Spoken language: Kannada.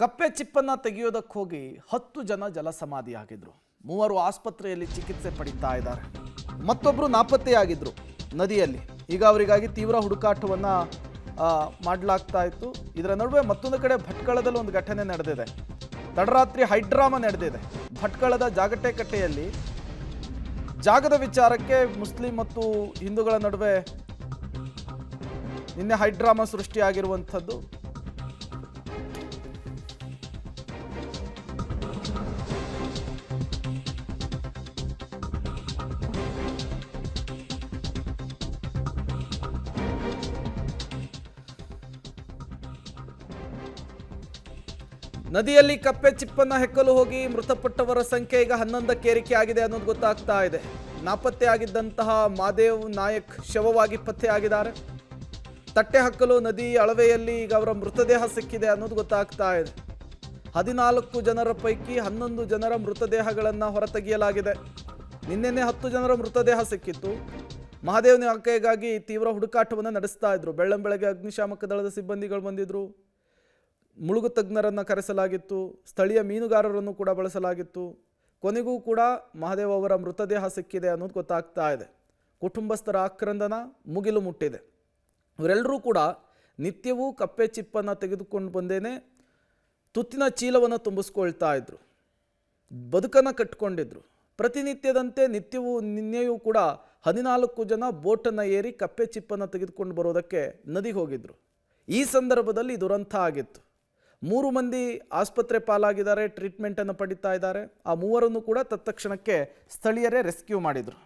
ಕಪ್ಪೆ ಚಿಪ್ಪನ್ನು ತೆಗೆಯೋದಕ್ಕೆ ಹೋಗಿ 10 ಜನ ಜಲಸಮಾಧಿಯಾಗಿದ್ರು. 3 ಆಸ್ಪತ್ರೆಯಲ್ಲಿ ಚಿಕಿತ್ಸೆ ಪಡಿತಾ ಇದ್ದಾರೆ. ಮತ್ತೊಬ್ಬರು ನಾಪತ್ತೆಯಾಗಿದ್ರು ನದಿಯಲ್ಲಿ. ಈಗ ಅವರಿಗಾಗಿ ತೀವ್ರ ಹುಡುಕಾಟವನ್ನು ಮಾಡಲಾಗ್ತಾ ಇತ್ತು. ಇದರ ನಡುವೆ ಮತ್ತೊಂದು ಕಡೆ ಭಟ್ಕಳದಲ್ಲಿ ಒಂದು ಘಟನೆ ನಡೆದಿದೆ. ತಡರಾತ್ರಿ ಹೈಡ್ರಾಮಾ ನಡೆದಿದೆ. ಭಟ್ಕಳದ ಜಾಗಟೆಕಟ್ಟೆಯಲ್ಲಿ ಜಾಗದ ವಿಚಾರಕ್ಕೆ ಮುಸ್ಲಿಂ ಮತ್ತು ಹಿಂದೂಗಳ ನಡುವೆ ನಿನ್ನೆ ಹೈಡ್ರಾಮಾ ಸೃಷ್ಟಿಯಾಗಿರುವಂಥದ್ದು. ನದಿಯಲ್ಲಿ ಕಪ್ಪೆ ಚಿಪ್ಪನ್ನ ಹೆಕ್ಕಲು ಹೋಗಿ ಮೃತಪಟ್ಟವರ ಸಂಖ್ಯೆ ಈಗ 11ಕ್ಕೆ ಏರಿಕೆ ಆಗಿದೆ ಅನ್ನೋದು ಗೊತ್ತಾಗ್ತಾ ಇದೆ. ನಾಪತ್ತೆಯಾಗಿದ್ದಂತಹ ಮಾದೇವ್ ನಾಯಕ್ ಶವವಾಗಿ ಪತ್ತೆಯಾಗಿದ್ದಾರೆ. ತಟ್ಟೆ ಹಕ್ಕಲು ನದಿ ಅಳವೆಯಲ್ಲಿ ಈಗ ಅವರ ಮೃತದೇಹ ಸಿಕ್ಕಿದೆ ಅನ್ನೋದು ಗೊತ್ತಾಗ್ತಾ ಇದೆ. 14 ಜನರ ಪೈಕಿ 11 ಜನರ ಮೃತದೇಹಗಳನ್ನು ಹೊರತೆಗೆಯಲಾಗಿದೆ. ನಿನ್ನೆನೆ 10 ಜನರ ಮೃತದೇಹ ಸಿಕ್ಕಿತ್ತು. ಮಹಾದೇವನ ಆಕೆಗಾಗಿ ತೀವ್ರ ಹುಡುಕಾಟವನ್ನು ನಡೆಸ್ತಾ ಇದ್ರು. ಬೆಳ್ಳಂಬೆಳಗ್ಗೆ ಅಗ್ನಿಶಾಮಕ ದಳದ ಸಿಬ್ಬಂದಿಗಳು ಬಂದಿದ್ರು. ಮುಳುಗು ತಜ್ಞರನ್ನು ಕರೆಸಲಾಗಿತ್ತು. ಸ್ಥಳೀಯ ಮೀನುಗಾರರನ್ನು ಕೂಡ ಬಳಸಲಾಗಿತ್ತು. ಕೊನೆಗೂ ಕೂಡ ಮಹಾದೇವ್ ಅವರ ಮೃತದೇಹ ಸಿಕ್ಕಿದೆ ಅನ್ನೋದು ಗೊತ್ತಾಗ್ತಾ ಇದೆ. ಕುಟುಂಬಸ್ಥರ ಆಕ್ರಂದನ ಮುಗಿಲು ಮುಟ್ಟಿದೆ. ಇವರೆಲ್ಲರೂ ಕೂಡ ನಿತ್ಯವೂ ಕಪ್ಪೆ ಚಿಪ್ಪನ್ನು ತೆಗೆದುಕೊಂಡು ಬಂದೇನೆ ತುತ್ತಿನ ಚೀಲವನ್ನು ತುಂಬಿಸ್ಕೊಳ್ತಾ ಇದ್ರು. ಬದುಕನ್ನು ಕಟ್ಟಿಕೊಂಡಿದ್ರು. ಪ್ರತಿನಿತ್ಯದಂತೆ ನಿನ್ನೆಯೂ ಕೂಡ 14 ಜನ ಬೋಟನ್ನು ಏರಿ ಕಪ್ಪೆ ಚಿಪ್ಪನ್ನು ತೆಗೆದುಕೊಂಡು ಬರೋದಕ್ಕೆ ನದಿಗೆ ಹೋಗಿದ್ರು. ಈ ಸಂದರ್ಭದಲ್ಲಿ ದುರಂತ ಆಗಿತ್ತು. 3 ಮಂದಿ ಆಸ್ಪತ್ರೆ ಪಾಲಾಗಿದ್ದಾರೆ, ಟ್ರೀಟ್ಮೆಂಟನ್ನು ಪಡಿತಾ ಇದ್ದಾರೆ. ಆ 3ರನ್ನು ಕೂಡ ತತ್ಕ್ಷಣಕ್ಕೆ ಸ್ಥಳೀಯರೇ ರೆಸ್ಕ್ಯೂ ಮಾಡಿದರು.